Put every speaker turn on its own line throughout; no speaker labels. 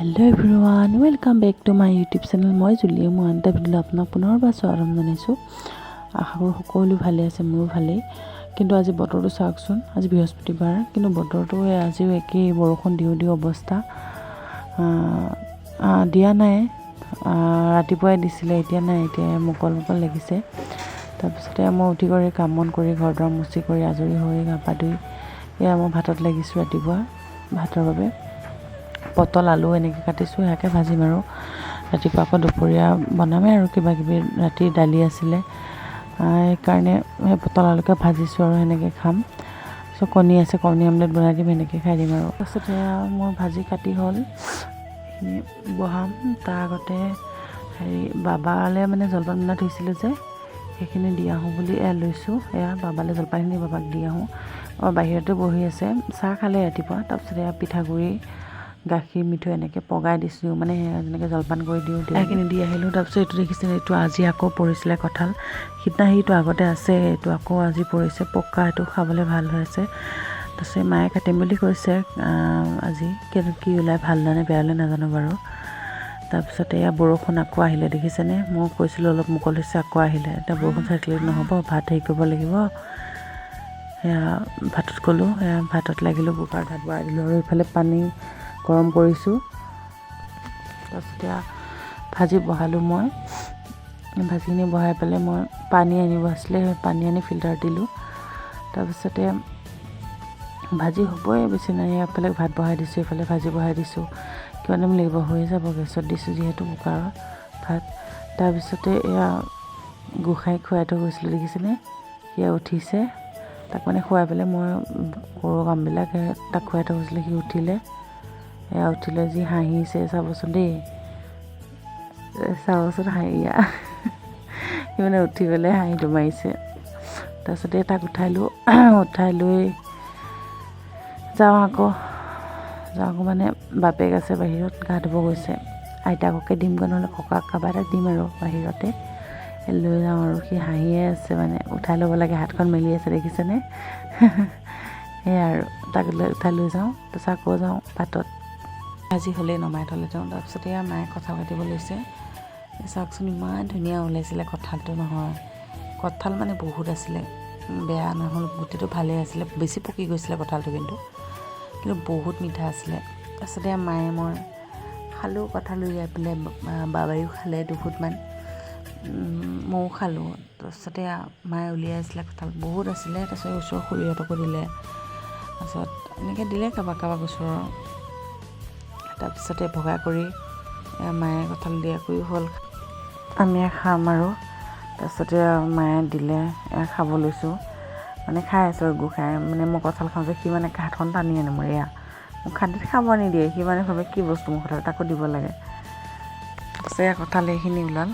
Hello everyone welcome back to my YouTube channel मैं जुलिए मैं आन भिडिओ आपनाक पुनर्बार स्वागतम जानाइছোঁ आशा करो सकलो भाले आछे मोरो भाले किन्तु आज बतरটো चाওকচোন आज बृहस्पतिबार किन्तु बतरটো आजिও एके बरखुण दिउ दिउ अवस्था दिया नाय रातिपुৱাই दिছিলে এতিয়া নাই এতিয়া मुकल मुकल লাগিছে তাৰপিছতে মই উঠি কৰি কাম মন কৰি ঘৰ দুৱাৰ মুচি কৰি আজৰি হৈ গা পা ধুই এয়া মই ভাতত লাগিছোঁ ৰাতিপুৱা ভাতৰ বাবে पतल आलू এনেকৈ কাটিছোঁ ইয়াকে ভাজিম আৰু ৰাতিপুৱা আকৌ দুপৰীয়া বনামে আৰু কিবা কিবি ৰাতি দালি আছিলে এই কাৰণে পতল আলুকে ভাজিছোঁ আৰু এনেকৈ খাম সো কণী আছে কণী আমলেট বনাই দিম এনেকৈ খাই দিম আৰু তাৰপিছত মোৰ ভাজি কাটি হ'ল বহাম তাৰ আগতে হেৰি বাবালে মানে জলপান বনাই থৈছিলোঁ যে সেইখিনি দি আহোঁ বুলি লৈছোঁ এয়া বাবালে জলপানখিনি বাবাক দি আহোঁ বাহিৰতে বহি আছে চাহ খালে ৰাতিপুৱা তাৰপিছত এয়া পিঠাগুড়ি গাখীৰ মিঠৈ এনেকৈ পগাই দিছোঁ মানে যেনেকৈ জলপান কৰি দিওঁ সেইখিনি দি আহিলোঁ তাৰপিছত এইটো দেখিছে এইটো আজি আকৌ পৰিছিলে কঁঠাল সিদিনা সেইটো আগতে আছে এইটো আকৌ আজি পৰিছে পকা এইটো খাবলৈ ভাল হৈ আছে তাৰপিছত মায়ে কাটিম বুলি কৈছে আজি কি ওলাই ভাল নে বেয়া হ'লে নাজানো বাৰু তাৰপিছত এয়া বৰষুণ আকৌ আহিলে দেখিছেনে মই কৈছিলোঁ অলপ মুকল হৈছে আকৌ আহিলে এতিয়া বৰষুণ থাকিলে নহ'ব ভাত হেৰি কৰিব লাগিব এয়া ভাতত ক'লোঁ এয়া ভাতত লাগিলোঁ কুকাৰত ভাত বহাই দিলোঁ আৰু এইফালে পানী গৰম কৰিছোঁ তাৰপিছত ভাজি বহালোঁ মই ভাজিখিনি বহাই পেলাই মই পানী আনিব আছিলে পানী আনি ফিল্টাৰ দিলোঁ তাৰপিছতে ভাজি হ'বই বেছি নাই এফালে ভাত বহাই দিছোঁ এইফালে ভাজি বহাই দিছোঁ কিমান টাইম লাগিব হৈ যাব গেছত দিছোঁ যিহেতু কুকাৰৰ ভাত তাৰপিছতে এয়া গোসাঁইক খুৱাই থৈ গৈছিলোঁ দেখিছেনে সেয়া উঠিছে তাক মানে খুৱাই পেলাই মই কৰোঁ কামবিলাক তাক খুৱাই থৈ গৈছিলোঁ সি উঠিলে এয়া উঠিলে যি হাঁহিছে চাবচোন দেই চাবচোন হাঁহিয়া সি মানে উঠি পেলাই হাঁহিটো মাৰিছে তাৰপিছতে তাক উঠাই লৈ যাওঁ আকৌ মানে বাপেক আছে বাহিৰত গা ধুব গৈছে আইতাককে দিমগৈ নহ'লে ককাক কাৰোবাৰ এটাক দিম আৰু বাহিৰতে লৈ যাওঁ আৰু সি হাঁহিয়ে আছে মানে উঠাই ল'ব লাগে হাতখন মেলি আছে দেখিছেনে সেয়াই আৰু তাক উঠাই লৈ যাওঁ তাৰপিছত আকৌ যাওঁ ভাতত ভাজি হ'লেই নমাই থ'লে যাওঁ তাৰপিছতে মায়ে কঁঠাল কাটিব লৈছে চাওকচোন ইমান ধুনীয়া ওলাইছিলে কঁঠালটো নহয় কঁঠাল মানে বহুত আছিলে বেয়া নহ'ল গোটেইটো ভালেই আছিলে বেছি পকি গৈছিলে কঁঠালটো কিন্তু বহুত মিঠা আছিলে তাৰপিছতে মায়ে মই খালোঁ কঁঠাল উলিয়াই পেলাই বাবাইও খালে দুফুটমান ময়ো খালোঁ তাৰপিছতে মায়ে উলিয়াই আছিলে কঁঠাল বহুত আছিলে তাৰপিছত ওচৰৰ খুৰীহঁতকো দিলে তাৰপিছত এনেকৈ দিলে কাৰোবাক ওচৰৰ তাৰপিছতে ভগা কৰি মায়ে কঁঠাল দিয়া কৰি হ'ল আমি খাম আৰু তাৰপিছতে মায়ে দিলে খাব লৈছোঁ মানে খাই আছোঁ আৰু গোসাঁই মানে মই কঁঠাল খাওঁ যে সি মানে হাতখন টানি আনে মোৰ এয়া মোক খাদ্যত খাব নিদিয়ে সি মানে ভাবে কি বস্তু মোৰ কঁঠাল তাকো দিব লাগে তাৰপিছত কঁঠাল এইখিনি ওলাল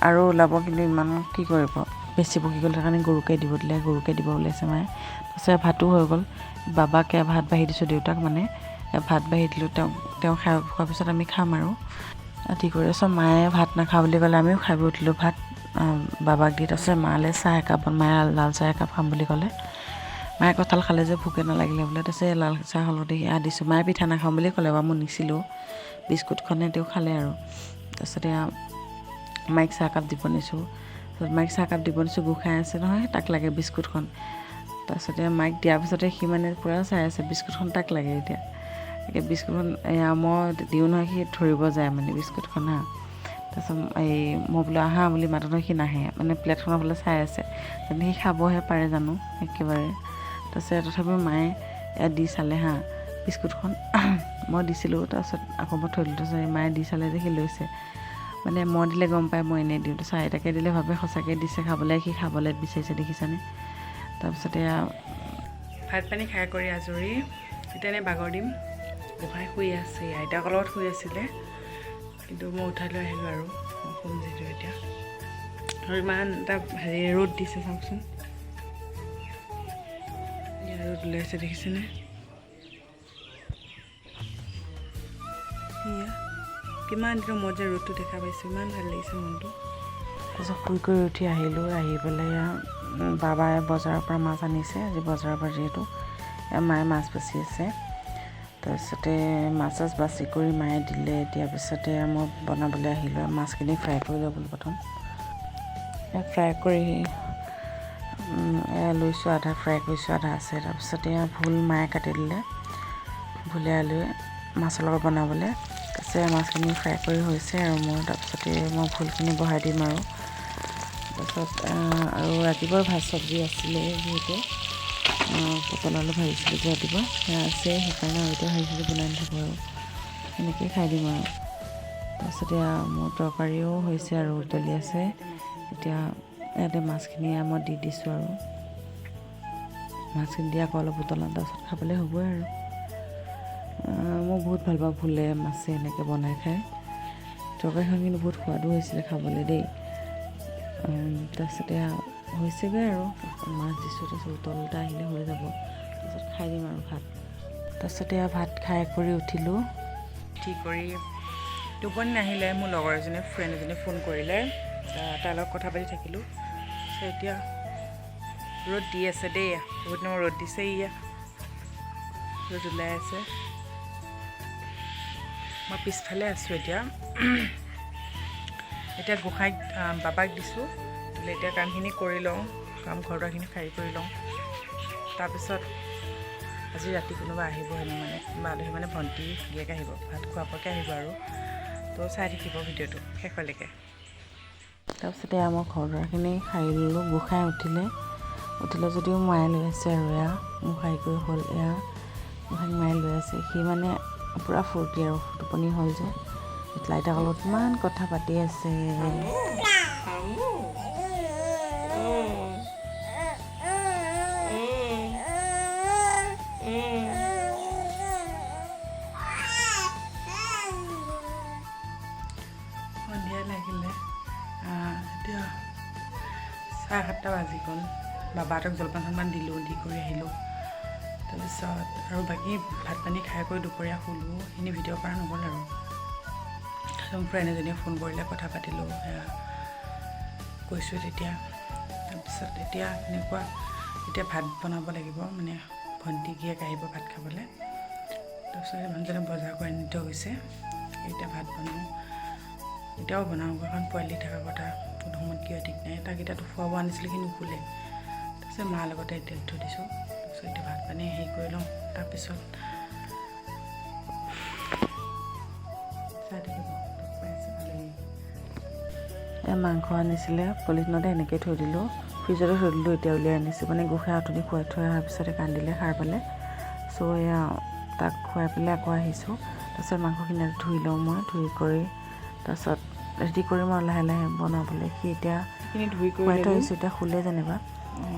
আৰু ওলাব কিন্তু ইমান কি কৰিব বেছি পকি গ'ল সেইকাৰণে গৰুকে দিব দিলে গৰুকে দিব ওলাইছে মায়ে তাৰপিছত ভাতো হৈ গ'ল বাবাকে ভাত বাঢ়ি দিছোঁ দেউতাক মানে ভাত বাঢ়ি দিলোঁ তেওঁ খাই খোৱাৰ পিছত আমি খাম আৰু আদি কৰি চব মায়ে ভাত নাখাওঁ বুলি ক'লে আমিও খাই উঠিলোঁ ভাত বাবাক দি তাৰপিছত মালে চাহ একাপ মায়ে লাল চাহ একাপ খাম বুলি ক'লে মায়ে কঁঠাল খালে যে ভোকে নালাগিলে বোলে তাৰপিছত লাল চাহ হলতে দিছোঁ মায়ে পিঠা নাখাওঁ বুলি ক'লে বাৰু মই নিছিলোঁ বিস্কুটখনে তেওঁ খালে আৰু তাৰপিছতে মাইক চাহকাপ দিব নিছোঁ তাৰপিছত মাইক চাহকাপ দিব নিছোঁ গোসাঁই আছে নহয় তাক লাগে বিস্কুটখন তাৰপিছতে মাইক দিয়াৰ পিছতে সি মানে পূৰা চাই আছে বিস্কুটখন তাক লাগে এতিয়া বিস্কুটখন মই দিওঁ নহয় সি ধৰিব যায় মানে বিস্কুটখন হা তাৰপিছত মই বোলো আহা বুলি মাতো নহয় সি নাহে মানে প্লেটখনৰ ফালে চাই আছে যেনে সি খাবহে পাৰে জানো একেবাৰে তাৰপিছত তথাপিও মায়ে দি চালে হা বিস্কুটখন মই দিছিলোঁ তাৰপিছত আকৌ মই থৈ দিলোঁ তাৰপিছত মায়ে দি চালে যে সি লৈছে মানে মই দিলে গম পাই মই এনেই দিওঁ তাৰপিছত আইতাকে দিলে ভাবে সঁচাকৈ দিছে খাবলৈ সি খাবলৈ বিচাৰিছে দেখিছানে তাৰপিছতে ভাত পানী খাই কৰি আজৰি এতিয়া এনেই বাগৰ দিম গোসাঁই শুই আছে আইতাকৰ লগত শুই আছিলে কিন্তু মই উঠাই লৈ আহিলোঁ আৰু শুম যিটো এতিয়া আৰু ইমান এটা হেৰি ৰ'দ দিছে চাওকচোন ৰ'দ ওলাইছে দেখিছেনে এয়া কিমান দিনৰ মূৰত যে ৰ'দটো দেখা পাইছোঁ ইমান ভাল লাগিছে মনটো তাৰপিছত শুই কৰি উঠি আহিলোঁ আহি পেলাই বাবাই বজাৰৰ পৰা মাছ আনিছে আজি বজাৰৰ পৰা যিহেতু মায়ে মাছ বাচি আছে তাৰপিছতে মাছ বাছি কৰি মায়ে দিলে। দিয়াৰ পিছতে মই বনাবলৈ আহিলোঁ। মাছখিনি ফ্ৰাই কৰি ল'ব প্ৰথম। ফ্ৰাই কৰি লৈছোঁ, আধা ফ্ৰাই কৰিছোঁ, আধা আছে। তাৰপিছতে ভোল মায়ে কাটি দিলে, ভোলে আলুৱে মাছৰ লগত বনাবলৈ। তাৰপিছত মাছখিনি ফ্ৰাই কৰি হৈছে আৰু মোৰ। তাৰপিছতে মই ভোলখিনি বহাই দিম আৰু। তাৰপিছত আৰু ৰাতিপুৱাৰ ভাত চব্জি আছিলে, যিহেতু পটল আলু ভাজিছিলোঁ যে ৰাতিপুৱা, সেয়া আছে। সেইকাৰণে আৰু এতিয়া ভাজিছিলোঁ বনাই নাথাকোঁ আৰু সেনেকৈয়ে খাই দিম আৰু। তাৰপিছতে মোৰ তৰকাৰীও হৈছে আৰু উতলি আছে। এতিয়া ইয়াতে মাছখিনি মই দি দিছোঁ আৰু মাছখিনি দি আকৌ অলপ উতলাম, তাৰপিছত খাবলৈ হ'বই আৰু। মই বহুত ভাল পাওঁ ভোলে মাছে এনেকৈ বনাই খাই। তৰকাৰীখন কিন্তু বহুত সোৱাদো হৈছিলে খাবলৈ দেই। তাৰপিছতে হৈছেগৈ আৰু মাছ দিছোঁ। তাৰপিছত উতল এটা আহিলে হৈ যাব, তাৰপিছত খাই দিম আৰু ভাত। তাৰপিছতে ভাত খাই কৰি উঠিলোঁ। উঠি কৰি টোপনি নাহিলে, মোৰ লগৰ এজনী ফ্ৰেণ্ড এজনী ফোন কৰিলে, তাৰ লগত কথা পাতি থাকিলোঁ। এতিয়া ৰ'দ দি আছে দেই, বহুত দিনৰ ৰ'দ দিছে। ৰ'দ ওলাই আছে। মই পিছফালে আছোঁ এতিয়া। গোসাঁইক বাবাক দিছোঁ বোলে এতিয়া কামখিনি কৰি লওঁ, ঘৰ দুৱাৰখিনি সাৰি কৰি লওঁ। তাৰপিছত আজি ৰাতি কোনোবা আহিব হেনো, আলহী ভণ্টি গিয়েক আহিব, ভাত খোৱাপকৈ আহিব আৰু। তো চাই থাকিব ভিডিঅ'টো শেষলৈকে। তাৰপিছতে মই ঘৰ দুৱাৰখিনি সাৰি ল'লোঁ। গোসাঁই উঠিলে যদিও মায়ে লৈ আছে আৰু মোৰ সাৰি কৰি হ'ল। গোসাঁইক মায়ে লৈ আছে। সি পূৰা ফূৰ্তি আৰু, টোপনি হ'ল যে। লাইটাৰ লগত ইমান কথা পাতি আছে। সন্ধিয়া লাগিলে, এতিয়া 7:30 বাজি গ'ল। বাবাহঁতক জলপান দিলোঁ, দি কৰি আহিলোঁ। তাৰপিছত আৰু বাকী ভাত পানী খাই কৰি দুপৰীয়া শুলোঁ। সেইখিনি ভিডিঅ' কৰা নগ'ল আৰু। ফ্ৰেণ্ড এজনীয়ে ফোন কৰিলে, কথা পাতিলোঁ, সেয়া কৈছোঁ তেতিয়া। তাৰপিছত এতিয়া এনেকুৱা, এতিয়া ভাত বনাব লাগিব, ভণ্টি গিয়েক আহিব ভাত খাবলৈ। তাৰপিছত মানুহজনে বজাৰ কৰি আনি থৈ গৈছে। এতিয়া ভাত বনাওঁ, এতিয়াও বনাওঁ, এখন পোৱালি থকা কথা, কোনো সময়ত কি হয় ঠিক নাই। তাক এতিয়াতো খোৱাব আনিছিলোঁ, সি নুশুলে। তাৰপিছত মাৰ লগতে এতিয়া থৈ দিছোঁ। তাৰপিছত এতিয়া ভাত পানী হেৰি কৰি লওঁ, তাৰপিছত চাই থাকিব। মাংস আনিছিলে, পলিথিনতে এনেকৈ থৈ দিলোঁ, ফ্ৰিজতে থৈ দিলোঁ। এতিয়া উলিয়াই আনিছোঁ, গোসাঁই অথনি খুৱাই থৈ অহাৰ পিছতে কান্দিলে, সাৰ পালে। তাক খুৱাই পেলাই আকৌ আহিছোঁ। তাৰপিছত মাংসখিনি ধুই লওঁ মই, ধুই কৰি তাৰপিছত ৰেডি কৰিম আৰু লাহে লাহে বনাবলৈ। সি এতিয়া খুৱাই থৈ আহিছোঁ, এতিয়া শুলে যেনিবা।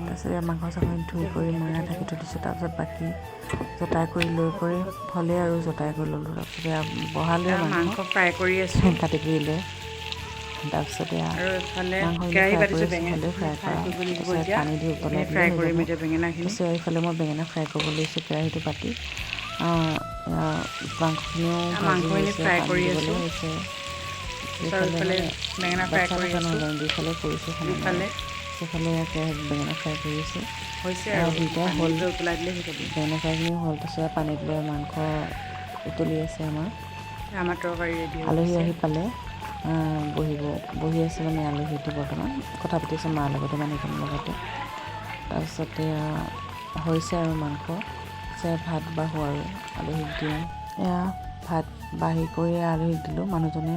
তাৰপিছত মাংস চাংখিনি ধুই কৰি মই ঢাকি থৈ দিছোঁ। তাৰপিছত বাকী জতাই কৰি লৈ কৰি হ'লে আৰু জতাই কৰি ল'লোঁ। তাৰপিছতে বহালৈ মাংস ফ্ৰাই কৰি আছোঁ, কাটি কৰি লৈ। তাৰপিছতে মাংসখিনি ফ্ৰাই কৰি হ'লেও ফ্ৰাই কৰা, তাৰপিছত পানী দি উতলাই দিলে হৈ যাব। তাৰপিছত এইফালে মই বেঙেনা ফ্ৰাই কৰিব লৈছোঁ, কেৰাহীটো পাতি মাংসখিনিও ফ্ৰাই কৰি দিবলৈ হৈছে। এইফালে বাচ্ছা থকা নহয়, দুইফালে কৰিছোঁ সমানে। সেইফালে কেৰাহীত বেঙেনা ফ্ৰাই কৰি আছোঁ, দুইটাই হ'ল। বেঙেনা ফ্ৰাইখিনিও হ'ল। তাৰপিছত পানী দিলে মাংস উতলি আছে আমাৰ তৰকাৰী ৰেডি। আলহী আহি পালে, বহি আছে আলহীটো বৰ্তমান কথা পাতি আছে মাৰ লগতে, মানুহজনৰ লগতে। তাৰপিছতে হৈছে আৰু মাংস ভাত বাঢ়োঁ আৰু আলহীক দিওঁ। ভাত বাঢ়ি কৰি আলহীক দিলোঁ। মানুহজনে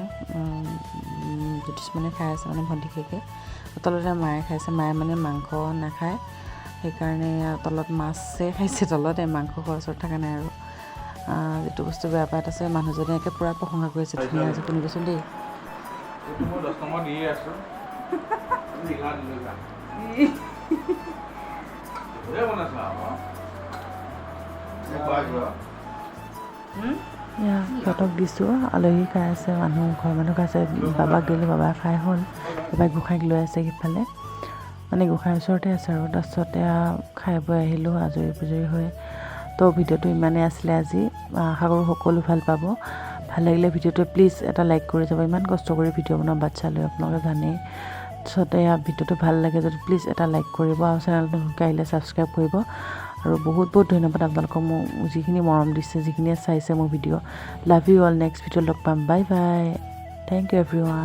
জ্যোতিষমানে খাই আছে, ভণ্টি গিয়েকে। তলতে মায়ে খাইছে। মায়ে মাংস নাখায়, সেইকাৰণে তলত মাছে খাইছে, তলতে মাংস ওচৰত থকা নাই আৰু। যিটো বস্তু বেয়া পায়, আছে মানুহজনে একে পূৰা প্ৰশংসা কৰিছে, ধুনীয়া হৈছে, শুনিবচোন দেই। সিহঁতক দিছোঁ, আলহী খাই আছে, ঘৰৰ মানুহ খাইছে। বাবাক দিলোঁ, বাবা খাই হ'ল। বাবাই গোসাঁইক লৈ আছে সিফালে, গোসাঁইৰ ওচৰতে আছে আৰু। তাৰপিছতে খাই বৈ আহিলোঁ, আজৰি পুজৰি হৈ। তো ভিডিঅ'টো ইমানেই আছিলে আজি। আশা কৰোঁ সকলো ভাল পাব। ভাল লাগিলে ভিডিঅ'টো প্লিজ এটা লাইক কৰি যাব। ইমান কষ্ট কৰি ভিডিঅ' বনাওঁ বাচ্ছা লৈ, আপোনালোকে জানেই। তাৰপিছতে ভিডিঅ'টো ভাল লাগে যদি প্লিজ এটা লাইক কৰিব, আৰু চেনেলটো আহিলে ছাবস্ক্ৰাইব কৰিব। আৰু বহুত বহুত ধন্যবাদ আপোনালোকক মোক যিখিনি মৰম দিছে, যিখিনিয়ে চাইছে মোৰ video'. Love you all. Next video' লগ পাম। Bye bye. Thank you everyone.